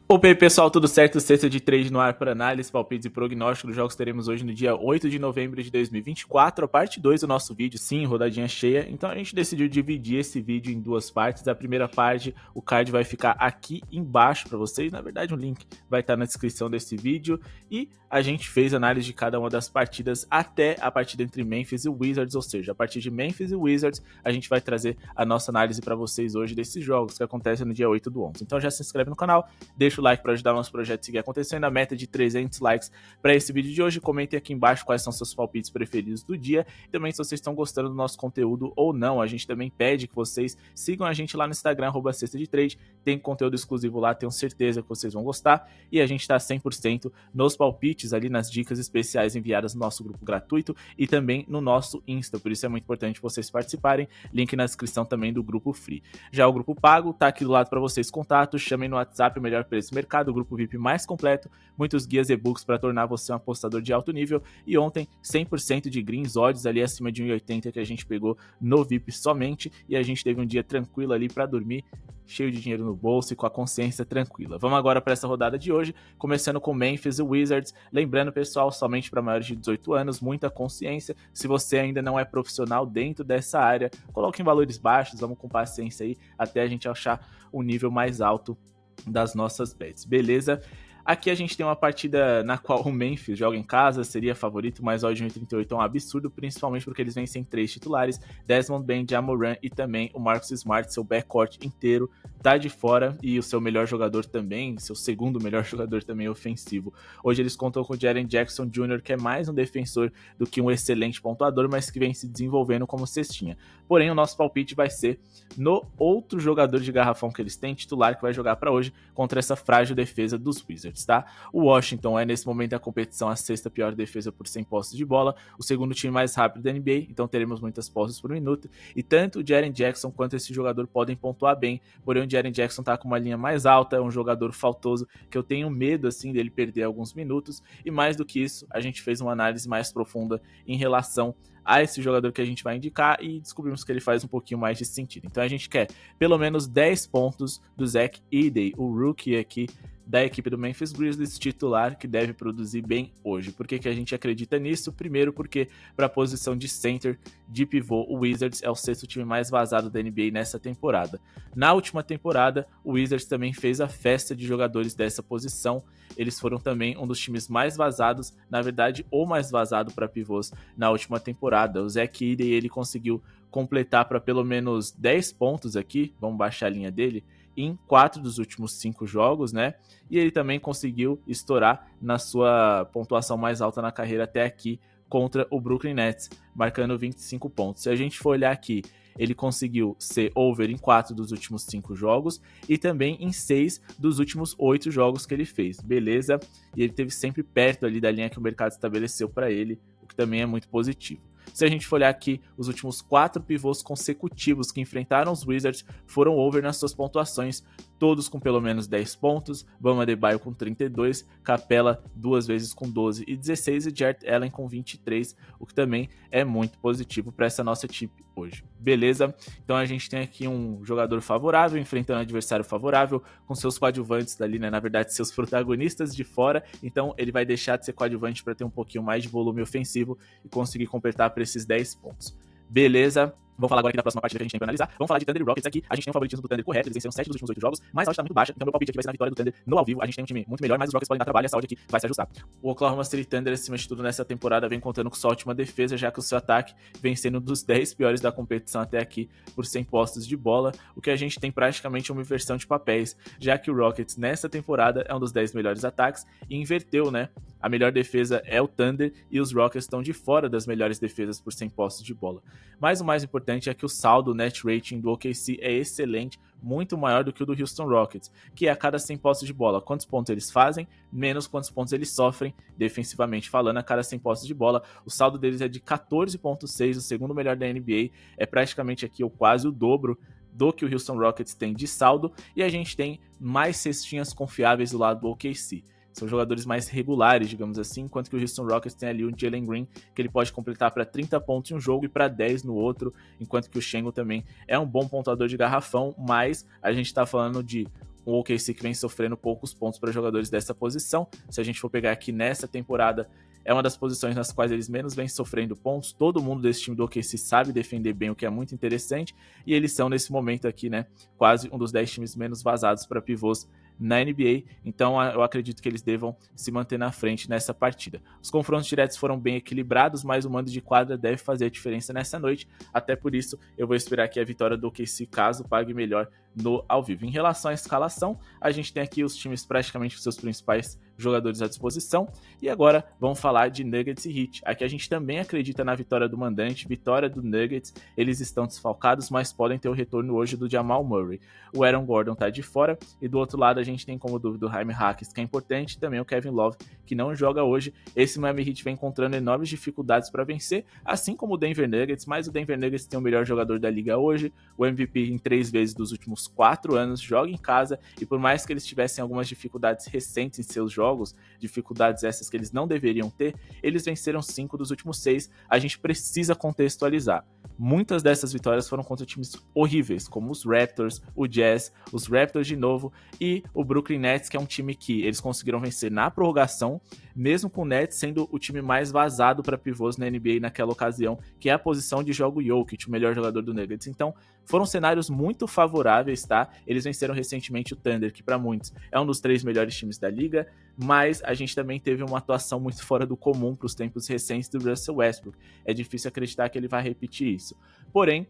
Opa aí pessoal, tudo certo? Sexta de trade no ar para análise, palpites e prognóstico dos jogos teremos hoje no dia 8 de novembro de 2024, a parte 2 do nosso vídeo, sim, rodadinha cheia. Então a gente decidiu dividir esse vídeo em duas partes. A primeira parte, o card vai ficar aqui embaixo para vocês, na verdade o link vai estar na descrição desse vídeo. E a gente fez análise de cada uma das partidas até a partida entre Memphis e Wizards, ou seja, a partir de Memphis e Wizards a gente vai trazer a nossa análise para vocês hoje desses jogos que acontecem no dia 8 do 11. Então já se inscreve no canal, deixa o like para ajudar o nosso projeto a seguir acontecendo, a meta de 300 likes para esse vídeo de hoje. Comentem aqui embaixo quais são seus palpites preferidos do dia, e também se vocês estão gostando do nosso conteúdo ou não. A gente também pede que vocês sigam a gente lá no Instagram, @cestadetrade, tem conteúdo exclusivo lá, tenho certeza que vocês vão gostar, e a gente está 100% nos palpites ali, nas dicas especiais enviadas no nosso grupo gratuito e também no nosso Insta, por isso é muito importante vocês participarem, link na descrição também do grupo free. Já o grupo pago tá aqui do lado para vocês, contatos, chamem no WhatsApp, o melhor preço do mercado, o grupo VIP mais completo, muitos guias e e-books para tornar você um apostador de alto nível, e ontem 100% de greens, odds ali acima de 1,80 que a gente pegou no VIP somente, e a gente teve um dia tranquilo ali para dormir, cheio de dinheiro no bolso e com a consciência tranquila. Vamos agora para essa rodada de hoje, começando com Memphis e Wizards. Lembrando, pessoal, somente para maiores de 18 anos, muita consciência. Se você ainda não é profissional dentro dessa área, coloque em valores baixos, vamos com paciência aí até a gente achar um nível mais alto das nossas bets, beleza? Aqui a gente tem uma partida na qual o Memphis joga em casa, seria favorito, mas odd de 1,38 é um absurdo, principalmente porque eles vencem 3 titulares, Desmond Bane, Ja Morant e também o Marcus Smart, seu backcourt inteiro tá de fora, e o seu melhor jogador também, seu segundo melhor jogador também ofensivo. Hoje eles contam com o Jaren Jackson Jr., que é mais um defensor do que um excelente pontuador, mas que vem se desenvolvendo como cestinha. Porém, o nosso palpite vai ser no outro jogador de garrafão que eles têm, titular, que vai jogar para hoje contra essa frágil defesa dos Wizards, tá? O Washington é, nesse momento da competição, a sexta pior defesa por 100 posses de bola, o segundo time mais rápido da NBA, então teremos muitas posses por minuto, e tanto o Jaren Jackson quanto esse jogador podem pontuar bem, porém o Jaren Jackson tá com uma linha mais alta, é um jogador faltoso, que eu tenho medo, assim, dele perder alguns minutos, e mais do que isso, a gente fez uma análise mais profunda em relação a esse jogador que a gente vai indicar e descobrimos que ele faz um pouquinho mais de sentido. Então a gente quer pelo menos 10 pontos do Zach Edey, o rookie aqui da equipe do Memphis Grizzlies, titular, que deve produzir bem hoje. Por que a gente acredita nisso? Primeiro porque para a posição de center, de pivô, o Wizards é o sexto time mais vazado da NBA nessa temporada. Na última temporada, o Wizards também fez a festa de jogadores dessa posição. Eles foram também um dos times mais vazados, na verdade, o mais vazado para pivôs na última temporada. O Zach Edey, ele conseguiu completar para pelo menos 10 pontos aqui, vamos baixar a linha dele, em 4 dos últimos 5 jogos, né? E ele também conseguiu estourar na sua pontuação mais alta na carreira até aqui contra o Brooklyn Nets, marcando 25 pontos. Se a gente for olhar aqui, ele conseguiu ser over em 4 dos últimos 5 jogos e também em 6 dos últimos 8 jogos que ele fez, beleza? E ele esteve sempre perto ali da linha que o mercado estabeleceu para ele, o que também é muito positivo. Se a gente for olhar aqui, os últimos 4 pivôs consecutivos que enfrentaram os Wizards foram over nas suas pontuações, todos com pelo menos 10 pontos, Bam Adebayo com 32, Capela 2 vezes com 12 e 16 e Jarrett Allen com 23, o que também é muito positivo para essa nossa equipe hoje, beleza? Então a gente tem aqui um jogador favorável enfrentando um adversário favorável, com seus coadjuvantes ali, né? Na verdade, seus protagonistas de fora, então ele vai deixar de ser coadjuvante para ter um pouquinho mais de volume ofensivo e conseguir completar para esses 10 pontos. Beleza? Vamos falar agora aqui da próxima partida que a gente tem pra analisar. Vamos falar de Thunder e Rockets aqui. A gente tem um favoritismo do Thunder correto, eles venceram 7 dos últimos 8 jogos, mas a odd tá muito baixa, então meu palpite aqui vai ser na vitória do Thunder no ao vivo. A gente tem um time muito melhor, mas os Rockets podem dar trabalho e essa odd aqui vai se ajustar. O Oklahoma City Thunder, acima de tudo nessa temporada, vem contando com sua ótima defesa, já que o seu ataque vem sendo um dos 10 piores da competição até aqui por 100 postes de bola, o que a gente tem praticamente uma inversão de papéis, já que o Rockets nessa temporada é um dos 10 melhores ataques e inverteu, né? A melhor defesa é o Thunder e os Rockets estão de fora das melhores defesas por 100 postes de bola. Mas o mais importante é que o saldo net rating do OKC é excelente, muito maior do que o do Houston Rockets, que é a cada 100 postes de bola. Quantos pontos eles fazem, menos quantos pontos eles sofrem, defensivamente falando, a cada 100 postes de bola. O saldo deles é de 14,6, o segundo melhor da NBA, é praticamente aqui ou quase o dobro do que o Houston Rockets tem de saldo, e a gente tem mais cestinhas confiáveis do lado do OKC. São jogadores mais regulares, digamos assim, enquanto que o Houston Rockets tem ali o Jalen Green, que ele pode completar para 30 pontos em um jogo e para 10 no outro, enquanto que o Shengo também é um bom pontuador de garrafão, mas a gente está falando de o OKC que vem sofrendo poucos pontos para jogadores dessa posição. Se a gente for pegar aqui nessa temporada, é uma das posições nas quais eles menos vêm sofrendo pontos. Todo mundo desse time do OKC sabe defender bem, o que é muito interessante. E eles são, nesse momento aqui, né, quase um dos 10 times menos vazados para pivôs na NBA, então eu acredito que eles devam se manter na frente nessa partida. Os confrontos diretos foram bem equilibrados, mas o mando de quadra deve fazer a diferença nessa noite, até por isso eu vou esperar aqui a vitória do OKC caso pague melhor no ao vivo. Em relação à escalação, a gente tem aqui os times praticamente com seus principais jogadores à disposição, e agora vamos falar de Nuggets e Heat. Aqui a gente também acredita na vitória do mandante, vitória do Nuggets. Eles estão desfalcados, mas podem ter o retorno hoje do Jamal Murray. O Aaron Gordon tá de fora, e do outro lado a gente tem como dúvida o Jaime Jaquez, que é importante, e também o Kevin Love, que não joga hoje. Esse Miami Heat vem encontrando enormes dificuldades para vencer, assim como o Denver Nuggets, mas o Denver Nuggets tem o melhor jogador da liga hoje, o MVP em 3 vezes dos últimos 4 anos, joga em casa, e por mais que eles tivessem algumas dificuldades recentes em seus jogos, dificuldades essas que eles não deveriam ter, eles venceram 5 dos últimos 6, a gente precisa contextualizar. Muitas dessas vitórias foram contra times horríveis, como os Raptors, o Jazz, os Raptors de novo e o Brooklyn Nets, que é um time que eles conseguiram vencer na prorrogação, mesmo com o Nets sendo o time mais vazado para pivôs na NBA naquela ocasião, que é a posição de jogo Jokic, o melhor jogador do Nuggets. Então, foram cenários muito favoráveis, tá? Eles venceram recentemente o Thunder, que para muitos é um dos 3 melhores times da liga, mas a gente também teve uma atuação muito fora do comum para os tempos recentes do Russell Westbrook. É difícil acreditar que ele vai repetir isso. Porém,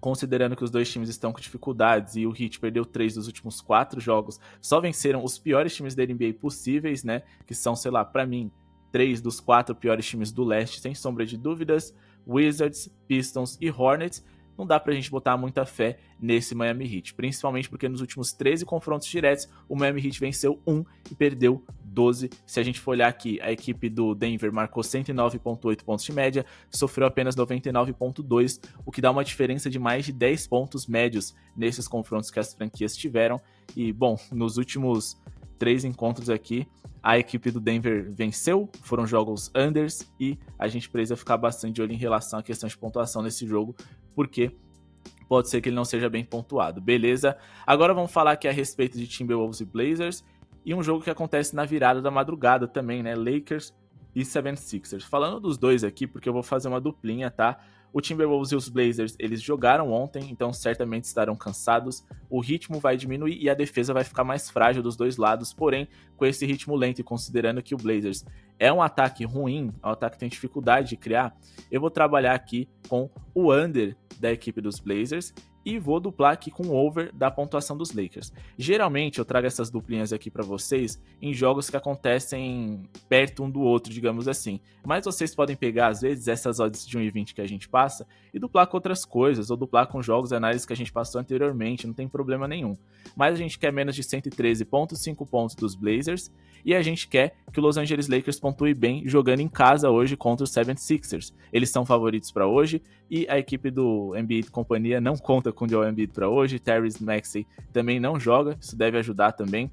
considerando que os dois times estão com dificuldades e o Heat perdeu 3 dos últimos 4 jogos, só venceram os piores times da NBA possíveis, né? Que são, sei lá, para mim, 3 dos 4 piores times do leste, sem sombra de dúvidas, Wizards, Pistons e Hornets. Não dá pra gente botar muita fé nesse Miami Heat, principalmente porque nos últimos 13 confrontos diretos, o Miami Heat venceu 1 e perdeu 12. Se a gente for olhar aqui, a equipe do Denver marcou 109,8 pontos de média, sofreu apenas 99,2, o que dá uma diferença de mais de 10 pontos médios nesses confrontos que as franquias tiveram. E, bom, nos últimos 3 encontros aqui, a equipe do Denver venceu, foram jogos unders, e a gente precisa ficar bastante de olho em relação à questão de pontuação nesse jogo, porque pode ser que ele não seja bem pontuado, beleza? Agora vamos falar aqui a respeito de Timberwolves e Blazers, e um jogo que acontece na virada da madrugada também, né? Lakers e 76ers. Falando dos dois aqui, porque eu vou fazer uma duplinha, tá? O Timberwolves e os Blazers, eles jogaram ontem, então certamente estarão cansados. O ritmo vai diminuir e a defesa vai ficar mais frágil dos dois lados. Porém, com esse ritmo lento e considerando que o Blazers é um ataque ruim, é um ataque que tem dificuldade de criar, eu vou trabalhar aqui com o under da equipe dos Blazers e vou duplar aqui com o over da pontuação dos Lakers. Geralmente eu trago essas duplinhas aqui para vocês em jogos que acontecem perto um do outro, digamos assim. Mas vocês podem pegar, às vezes, essas odds de 1,20 que a gente passa e duplar com outras coisas, ou duplar com jogos e análises que a gente passou anteriormente, não tem problema nenhum. Mas a gente quer menos de 113,5 pontos dos Blazers e a gente quer que o Los Angeles Lakers pontue bem jogando em casa hoje contra os 76ers. Eles são favoritos para hoje e a equipe do Embiid e companhia não conta com o Joel Embiid para hoje. Tyrese Maxey também não joga, isso deve ajudar também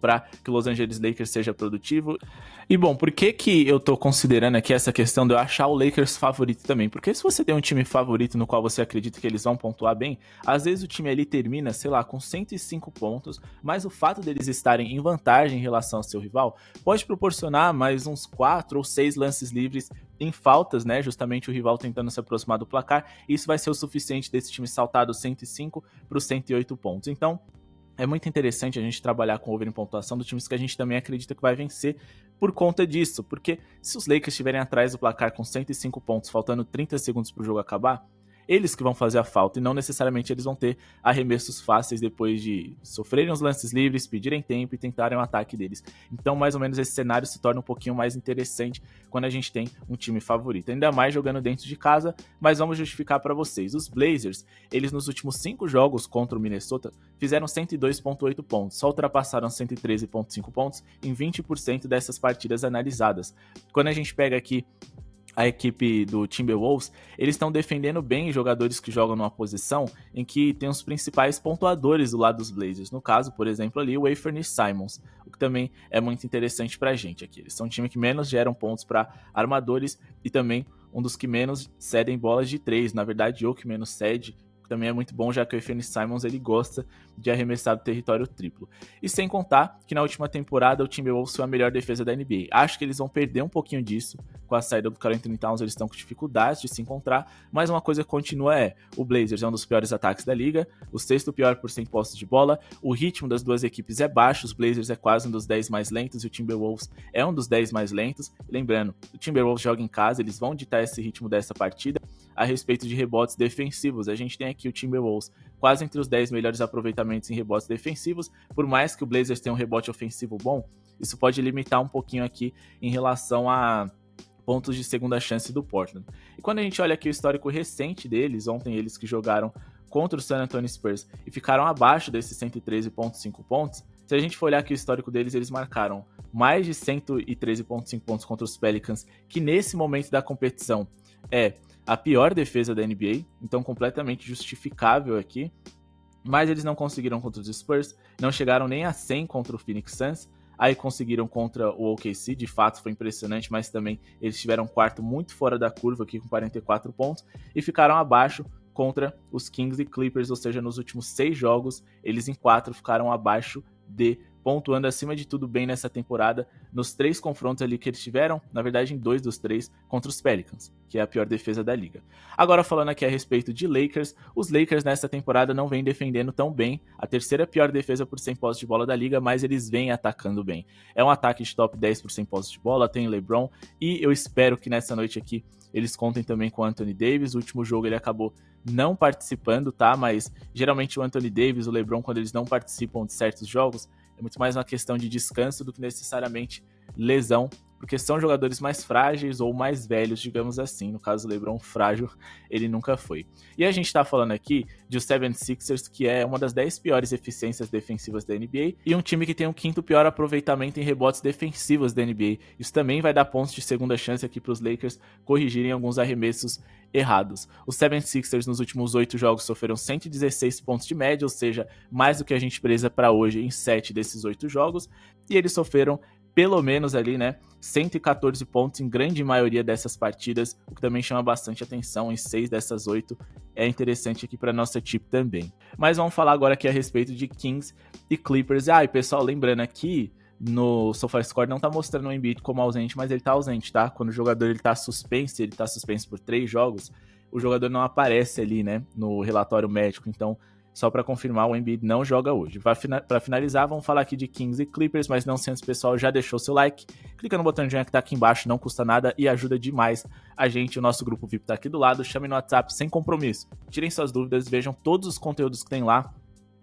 para que o Los Angeles Lakers seja produtivo. E bom, por que eu tô considerando aqui essa questão de eu achar o Lakers favorito também? Porque se você tem um time favorito no qual você acredita que eles vão pontuar bem, às vezes o time ali termina, sei lá, com 105 pontos, mas o fato deles estarem em vantagem em relação ao seu rival pode proporcionar mais uns 4 ou 6 lances livres em faltas, né? Justamente o rival tentando se aproximar do placar. Isso vai ser o suficiente desse time saltar dos 105 para os 108 pontos. Então, é muito interessante a gente trabalhar com over em pontuação dos times que a gente também acredita que vai vencer por conta disso, porque se os Lakers estiverem atrás do placar com 105 pontos, faltando 30 segundos para o jogo acabar, eles que vão fazer a falta e não necessariamente eles vão ter arremessos fáceis depois de sofrerem os lances livres, pedirem tempo e tentarem o ataque deles. Então, mais ou menos, esse cenário se torna um pouquinho mais interessante quando a gente tem um time favorito. Ainda mais jogando dentro de casa, mas vamos justificar para vocês. Os Blazers, eles nos últimos 5 jogos contra o Minnesota, fizeram 102,8 pontos, só ultrapassaram 113,5 pontos em 20% dessas partidas analisadas. Quando a gente pega aqui a equipe do Timberwolves, eles estão defendendo bem jogadores que jogam numa posição em que tem os principais pontuadores do lado dos Blazers. No caso, por exemplo, ali o Anthony Simons, o que também é muito interessante pra gente aqui. Eles são um time que menos geram pontos para armadores e também um dos que menos cedem bolas de 3. Na verdade, o que menos cede, que também é muito bom, já que o Anthony Simons ele gosta de arremessar do território triplo. E sem contar que na última temporada o Timberwolves foi a melhor defesa da NBA. Acho que eles vão perder um pouquinho disso com a saída do Karl Anthony Towns, eles estão com dificuldades de se encontrar, mas uma coisa que continua o Blazers é um dos piores ataques da liga, o sexto pior por 100 posses de bola, o ritmo das duas equipes é baixo, os Blazers é quase um dos 10 mais lentos e o Timberwolves é um dos 10 mais lentos. Lembrando, o Timberwolves joga em casa, eles vão ditar esse ritmo dessa partida. A respeito de rebotes defensivos, a gente tem aqui o Timberwolves quase entre os 10 melhores aproveitamentos em rebotes defensivos, por mais que o Blazers tenha um rebote ofensivo bom, isso pode limitar um pouquinho aqui em relação a pontos de segunda chance do Portland. E quando a gente olha aqui o histórico recente deles, ontem eles que jogaram contra o San Antonio Spurs e ficaram abaixo desses 113,5 pontos, se a gente for olhar aqui o histórico deles, eles marcaram mais de 113,5 pontos contra os Pelicans, que nesse momento da competição é a pior defesa da NBA, então completamente justificável aqui, mas eles não conseguiram contra os Spurs, não chegaram nem a 100 contra o Phoenix Suns, aí conseguiram contra o OKC, de fato foi impressionante, mas também eles tiveram um quarto muito fora da curva aqui com 44 pontos, e ficaram abaixo contra os Kings e Clippers, ou seja, nos últimos 6 jogos, eles em 4 ficaram abaixo de, pontuando acima de tudo bem nessa temporada, nos 3 confrontos ali que eles tiveram, na verdade em 2 dos 3, contra os Pelicans, que é a pior defesa da liga. Agora falando aqui a respeito de Lakers, os Lakers nessa temporada não vêm defendendo tão bem, a terceira pior defesa por 100 posses de bola da liga, mas eles vêm atacando bem. É um ataque de top 10 por 100 posses de bola, tem LeBron, e eu espero que nessa noite aqui eles contem também com o Anthony Davis. O último jogo ele acabou não participando, tá? Mas geralmente o Anthony Davis, o LeBron, quando eles não participam de certos jogos, é muito mais uma questão de descanso do que necessariamente lesão, porque são jogadores mais frágeis ou mais velhos, digamos assim. No caso do LeBron, frágil ele nunca foi. E a gente tá falando aqui de o 76ers, que é uma das 10 piores eficiências defensivas da NBA, e um time que tem o 5º pior aproveitamento em rebotes defensivos da NBA. Isso também vai dar pontos de segunda chance aqui para os Lakers corrigirem alguns arremessos errados. Os 76ers nos últimos 8 jogos sofreram 116 pontos de média, ou seja, mais do que a gente presa para hoje em 7 desses 8 jogos, e eles sofreram pelo menos ali, né, 114 pontos em grande maioria dessas partidas, o que também chama bastante atenção. Em 6 dessas 8 é interessante aqui para nossa tip também. Mas vamos falar agora aqui a respeito de Kings e Clippers. E pessoal, lembrando aqui, no SofaScore não tá mostrando o Embiid como ausente, mas ele tá ausente, tá? Quando o jogador ele tá suspenso, ele tá suspenso por 3 jogos, o jogador não aparece ali, né, no relatório médico. Então, só para confirmar, o Embiid não joga hoje. Para finalizar, vamos falar aqui de Kings e Clippers, mas não sendo pessoal, já deixou seu like, clica no botão de joinha que tá aqui embaixo, não custa nada e ajuda demais a gente. O nosso grupo VIP tá aqui do lado, chame no WhatsApp sem compromisso. Tirem suas dúvidas, vejam todos os conteúdos que tem lá,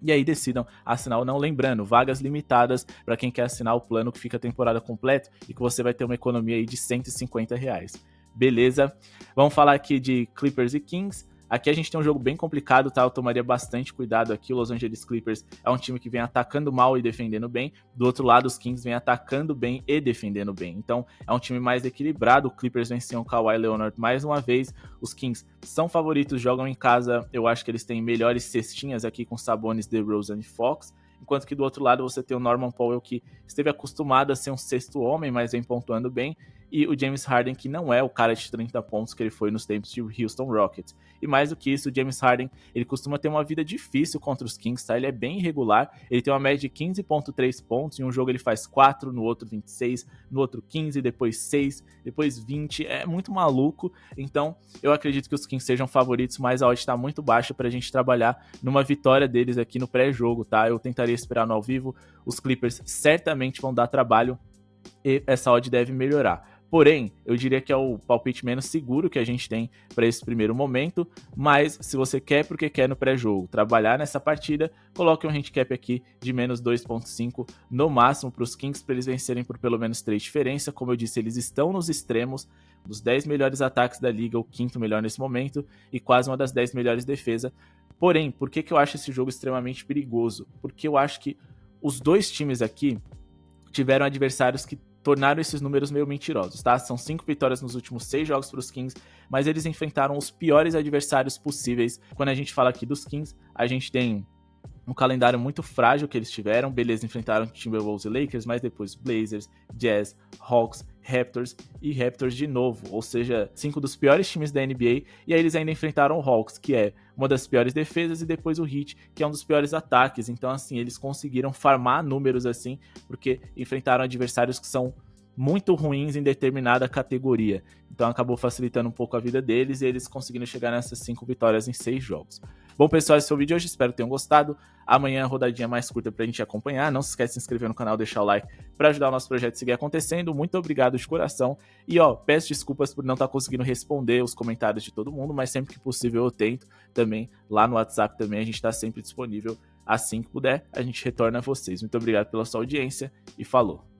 e aí decidam assinar ou não. Lembrando, vagas limitadas para quem quer assinar o plano que fica a temporada completa e que você vai ter uma economia aí de R$150. Beleza? Vamos falar aqui de Clippers e Kings. Aqui a gente tem um jogo bem complicado, tá? Eu tomaria bastante cuidado aqui. O Los Angeles Clippers é um time que vem atacando mal e defendendo bem. Do outro lado, os Kings vêm atacando bem e defendendo bem. Então, é um time mais equilibrado. O Clippers vem sem o Kawhi Leonard mais uma vez. Os Kings são favoritos, jogam em casa. Eu acho que eles têm melhores cestinhas aqui com Sabonis, DeRozan e Fox. Enquanto que do outro lado você tem o Norman Powell, que esteve acostumado a ser um sexto homem, mas vem pontuando bem. E o James Harden, que não é o cara de 30 pontos que ele foi nos tempos de Houston Rockets. E mais do que isso, o James Harden, ele costuma ter uma vida difícil contra os Kings, tá? Ele é bem irregular, ele tem uma média de 15,3 pontos, em um jogo ele faz 4, no outro 26, no outro 15, depois 6, depois 20, é muito maluco. Então, eu acredito que os Kings sejam favoritos, mas a odd tá muito baixa pra gente trabalhar numa vitória deles aqui no pré-jogo, tá? Eu tentaria esperar no ao vivo, os Clippers certamente vão dar trabalho e essa odd deve melhorar. Porém, eu diria que é o palpite menos seguro que a gente tem para esse primeiro momento, mas se você quer porque quer no pré-jogo trabalhar nessa partida, coloque um handicap aqui de menos 2,5 no máximo para os Kings, para eles vencerem por pelo menos 3 diferenças. Como eu disse, eles estão nos extremos dos 10 melhores ataques da liga, o 5º melhor nesse momento e quase uma das 10 melhores defesas. Porém, por que eu acho esse jogo extremamente perigoso? Porque eu acho que os dois times aqui tiveram adversários que tornaram esses números meio mentirosos, tá? São 5 vitórias nos últimos 6 jogos para os Kings, mas eles enfrentaram os piores adversários possíveis. Quando a gente fala aqui dos Kings, a gente tem um calendário muito frágil que eles tiveram. Beleza, enfrentaram Timberwolves e Lakers, mas depois Blazers, Jazz, Hawks, Raptors e Raptors de novo, ou seja, 5 dos piores times da NBA, e aí eles ainda enfrentaram o Hawks, que é uma das piores defesas, e depois o Heat, que é um dos piores ataques. Então, assim, eles conseguiram farmar números assim, porque enfrentaram adversários que são muito ruins em determinada categoria. Então acabou facilitando um pouco a vida deles e eles conseguiram chegar nessas 5 vitórias em 6 jogos. Bom, pessoal, esse foi o vídeo de hoje, espero que tenham gostado. Amanhã a rodadinha mais curta pra gente acompanhar. Não se esquece de se inscrever no canal, deixar o like para ajudar o nosso projeto a seguir acontecendo. Muito obrigado de coração. E peço desculpas por não estar conseguindo responder os comentários de todo mundo, mas sempre que possível eu tento também. Lá no WhatsApp também a gente está sempre disponível. Assim que puder, a gente retorna a vocês. Muito obrigado pela sua audiência e falou!